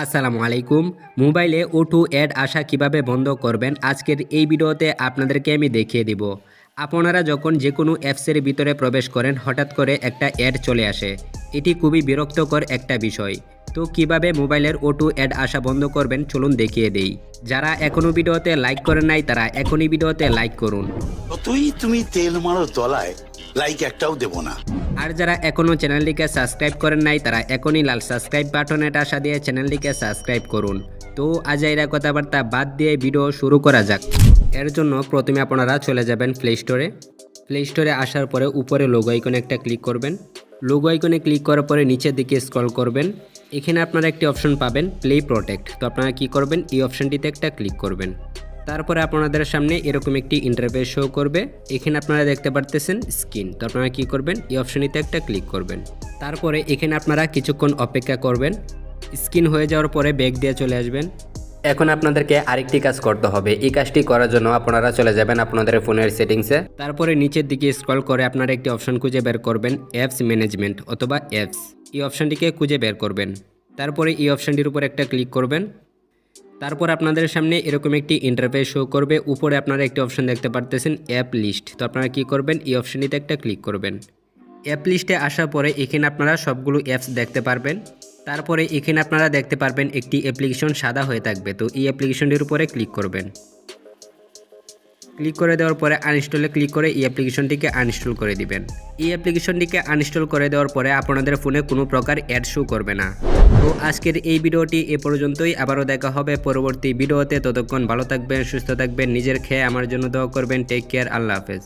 আসসালামু আলাইকুম। মোবাইলে অটো অ্যাড আসা কিভাবে বন্ধ করবেন আজকের এই ভিডিওতে আপনাদেরকে আমি দেখিয়ে দিব। আপনারা যখন যে কোনো অ্যাপসের ভিতরে প্রবেশ করেন হঠাৎ করে একটা অ্যাড চলে আসে। এটি খুবই বিরক্তকর একটা বিষয়। তো কিভাবে মোবাইলের অটো অ্যাড আসা বন্ধ করবেন চলুন দেখিয়ে দেই। যারা এখনও ভিডিওতে লাইক করেন নাই তারা এখনই ভিডিওতে লাইক করুন। যতই তুমি তেল মারো তলায়, লাইক একটাও দেব না। আর যারা এখনও চ্যানেলটিকে সাবস্ক্রাইব করেন নাই তারা এখনই লাল সাবস্ক্রাইব বাটনেটা আশা দিয়ে চ্যানেলটিকে সাবস্ক্রাইব করুন। তো আজ এরা কথাবার্তা বাদ দিয়ে ভিডিও শুরু করা যাক। এর জন্য প্রথমে আপনারা চলে যাবেন প্লে স্টোরে আসার পরে উপরে লোগো আইকনে একটা ক্লিক করবেন। লোগো আইকনে ক্লিক করার পরে নিচের দিকে স্ক্রল করবেন। এখানে আপনারা একটি অপশন পাবেন প্লে প্রোটেক্ট। তো আপনারা কি করবেন, এই অপশনটিতে একটা ক্লিক করবেন। তারপরে আপনাদের সামনে এরকম একটি ইন্টারফেস শো করবে। এখানে আপনারা দেখতে পারতেছেন স্ক্রিন। তো আপনারা কি করবেন, এই অপশনটিতে একটা ক্লিক করবেন। তারপরে এখানে আপনারা কিছুক্ষণ অপেক্ষা করবেন। স্ক্রিন হয়ে যাওয়ার পরে ব্যাক দিয়ে চলে আসবেন। এখন আপনাদেরকে আরেকটি কাজ করতে হবে। এই কাজটি করার জন্য আপনারা চলে যাবেন আপনাদের ফোনের সেটিংসে। তারপরে নিচের দিকে স্ক্রল করে আপনারা একটি অপশন খুঁজে বের করবেন অ্যাপস ম্যানেজমেন্ট অথবা অ্যাপস। এই অপশনটিকে খুঁজে বের করবেন। তারপরে এই অপশনটির উপর একটা ক্লিক করবেন। তারপর আপনাদের সামনে এরকম একটি ইন্টারফেস শো করবে। উপরে আপনারা একটি অপশন দেখতে পারতেছেন অ্যাপ লিস্ট। তো আপনারা কি করবেন, এই অপশনটিতে একটা ক্লিক করবেন। অ্যাপ লিস্টে আসার পরে এখানে আপনারা সবগুলো অ্যাপস দেখতে পারবেন। তারপরে এখানে আপনারা দেখতে পারবেন একটি অ্যাপ্লিকেশন সাদা হয়ে থাকবে। তো এই অ্যাপ্লিকেশনটির উপরে ক্লিক করবেন। ক্লিক করে দেওয়ার পরে আনইনস্টলে ক্লিক করে এই অ্যাপ্লিকেশনটিকে আনইনস্টল করে দিবেন। এই অ্যাপ্লিকেশনটিকে আনইনস্টল করে দেওয়ার পরে আপনাদের ফোনে কোনো প্রকার অ্যাড শো করবে না। তো আজকের এই ভিডিওটি এ পর্যন্তই। আবারও দেখা হবে পরবর্তী ভিডিওতে। ততক্ষণ ভালো থাকবেন, সুস্থ থাকবেন, নিজের খেয়ে আমার জন্য দোয়া করবেন। টেক কেয়ার, আল্লাহ হাফেজ।